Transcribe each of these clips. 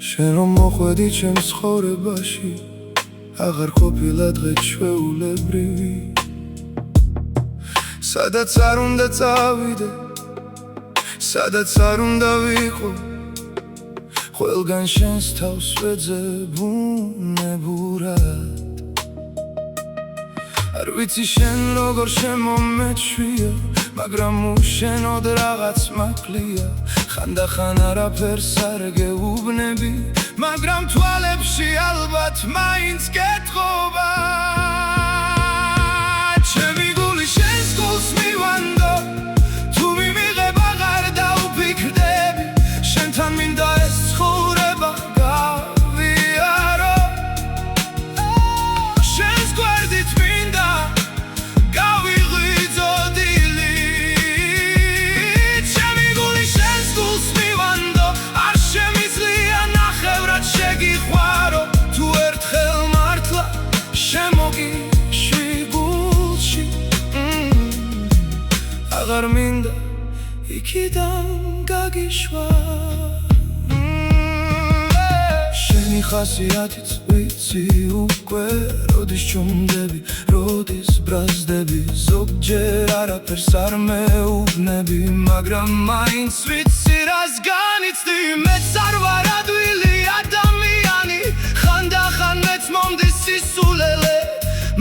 შენ რომ მოხვედი ჩემს ცხოვრებაში აღარ ყოფილა დღე ჩვეულებრივი სადაც არ უნდა წავიდე სადაც არ უნდა ვიყო ყველგან შენს თავს ვეძებ უნებურად არ ვიცი შენ როგორ შემომეჩვია მაგრამ უშენოდ რაღაც მაკლია ხანდახან არაფერს არ გეუბნები მაგრამ თვალებში ალბათ მაინც გეთხოვა ჩემი გული შენს გულს მივანდო თუ მიმიღებ აღარ დაუფიქრდები შენთან მინდა ეს ცხოვრება გავიარო შენს გვერდით მინდა გავიღვიძო დილით ჩემი გული შენს გულს მივანდო არ შემიძლია ნახევრად შეგიყვარო თუ ერთხელ მართლა შემოგიშვი გულში აღარ მინდა იქიდან გაგიშვა შენი ხასიათიც ვიცი უკვე როდის ჩუმდები როდის ბრაზდები ზოგჯერ არაფერს არ მეუბნები მაგრამ მაინც ვიცი რას განიცდი მეც არ ვარ ადვილი ადამიანი ხანდახან მეც მომდის სისულელე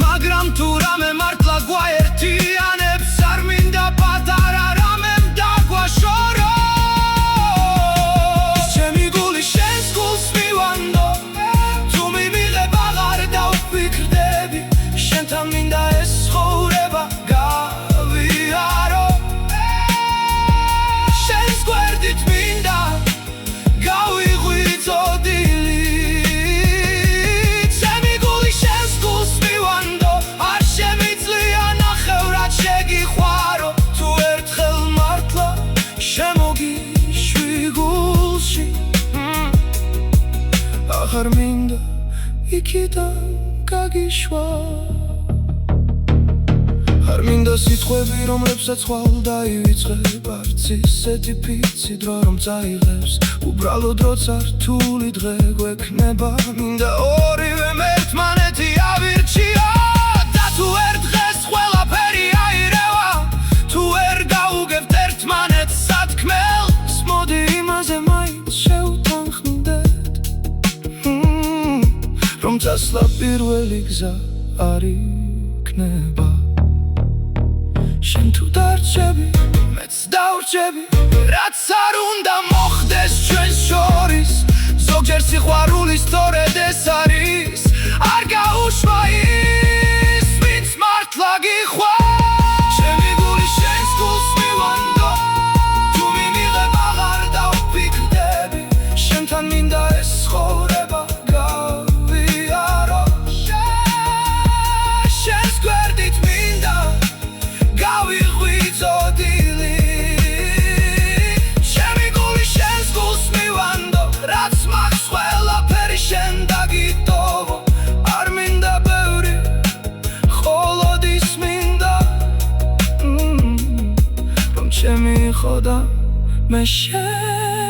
მაგრამ თუ რამე მართლა გვაერთიანებს არ მინდა პატარა რამემ დაგვაშორო ჩემი გული შენს გულს მივანდო თუ მიმიღებ აღარ დავფიქრდები შენთან მინდა ეს ცხოვრება გავიარო შენს გვერდით მინდა გავიღვიძო დილით ჩემი გული შენს გულს მივანდო არ შემიძლია ნახევრად შეგიყვარო თუ ერთხელ მართლა შემოგიშვი გულში აღარ მინდა იქიდან გაგიშვა არ მინდა სიტყვები რომლებსაც ხვალ დაივიწყებ არც ისეთი ფიცი დრო რომ წაიღებს უბრალოდ როცა რთული დღე გვექნება მინდა ორივემ ერთმანეთი ავირჩიო და თუ ერთ დღეს ყველაფერი აირევა თუ ვერ გაუგებთ ერთმანეთს სათქმელს მოდი იმაზე მაინც შევთანხმდეთ რომ წასვლა პირველი გზა არ იქნება შენ თუ დარჩები მეც დავრჩები რაც არ უნდა მოხდეს ჩვენს შორის ზოგჯერ სიყვარული სწორედ ეს არის არ გაუშვა ის ვინც მართლა გიყვარს ჩემი გული შენს გულს მივანდო თუ მიმიღებ აღარ დავფიქრდები შენთან მინდა ეს ცხოვრება გავიარო შენს გვერდით მინდა გავიღვიძო დილით ჩემი გული შენს გულს მივანდო რაც მაქვს ყველაფერი შენ დაგიტოვო არ მინდა ბევრი მხოლოდ ის მინდა რომ ჩემი ხო და მე შენ